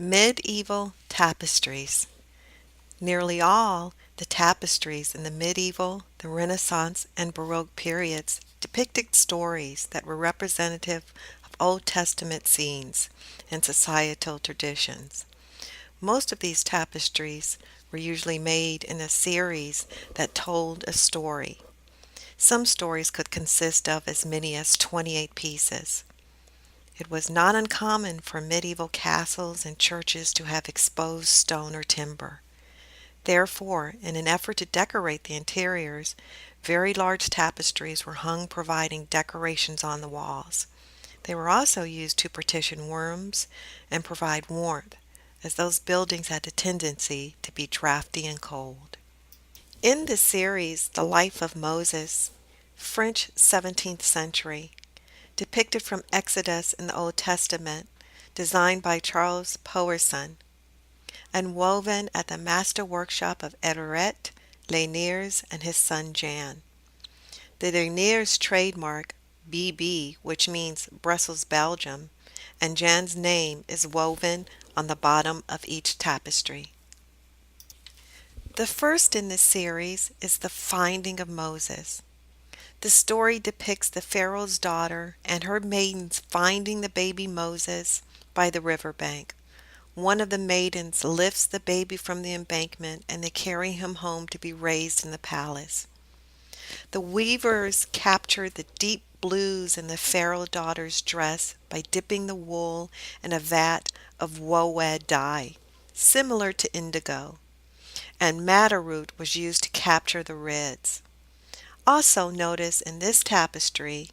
Medieval tapestries. Nearly all the tapestries in the medieval, the Renaissance, and Baroque periods depicted stories that were representative of Old Testament scenes and societal traditions. Most of these tapestries were usually made in a series that told a story. Some stories could consist of as many as 28 pieces. It was not uncommon for medieval castles and churches to have exposed stone or timber. Therefore, in an effort to decorate the interiors, very large tapestries were hung providing decorations on the walls. They were also used to partition rooms and provide warmth, as those buildings had a tendency to be drafty and cold. In this series, The Life of Moses, French 17th century, depicted from Exodus in the Old Testament, designed by Charles Poerson, and woven at the master workshop of Everaert, Leyniers, and his son Jan. The Leyniers trademark BB, which means Brussels, Belgium, and Jan's name is woven on the bottom of each tapestry. The first in this series is the finding of Moses. The story depicts the Pharaoh's daughter and her maidens finding the baby Moses by the riverbank. One of the maidens lifts the baby from the embankment and they carry him home to be raised in the palace. The weavers capture the deep blues in the Pharaoh daughter's dress by dipping the wool in a vat of woad dye, similar to indigo, and madder root was used to capture the reds. Also notice in this tapestry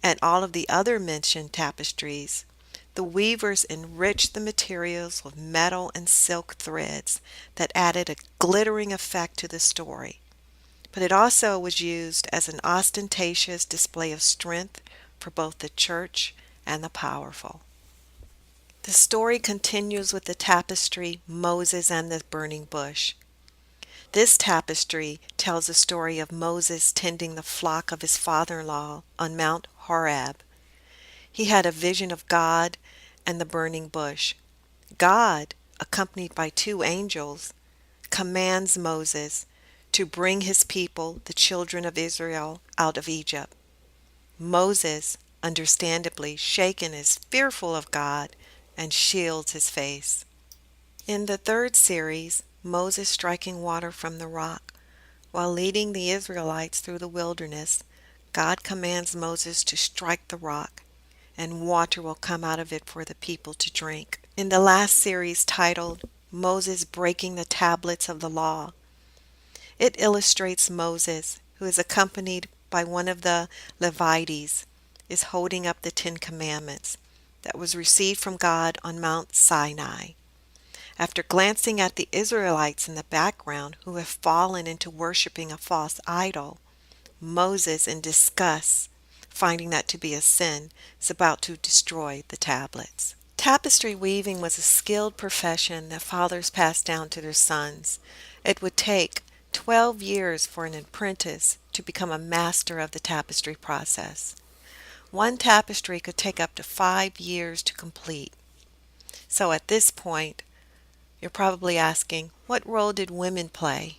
and all of the other mentioned tapestries, the weavers enriched the materials with metal and silk threads that added a glittering effect to the story. But it also was used as an ostentatious display of strength for both the church and the powerful. The story continues with the tapestry Moses and the Burning Bush. This tapestry tells the story of Moses tending the flock of his father-in-law on Mount Horeb. He had a vision of God and the burning bush. God, accompanied by two angels, commands Moses to bring his people, the children of Israel, out of Egypt. Moses, understandably shaken, is fearful of God and shields his face. In the third series, Moses striking water from the rock. While leading the Israelites through the wilderness, God commands Moses to strike the rock, and water will come out of it for the people to drink. In the last series, titled Moses Breaking the Tablets of the Law, it illustrates Moses, who is accompanied by one of the Levites, is holding up the Ten Commandments that was received from God on Mount Sinai. After glancing at the Israelites in the background who have fallen into worshiping a false idol, Moses, in disgust, finding that to be a sin, is about to destroy the tablets. Tapestry weaving was a skilled profession that fathers passed down to their sons. It would take 12 years for an apprentice to become a master of the tapestry process. One tapestry could take up to 5 years to complete. So at this point, you're probably asking, what role did women play?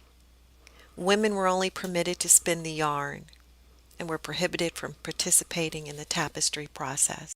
Women were only permitted to spin the yarn and were prohibited from participating in the tapestry process.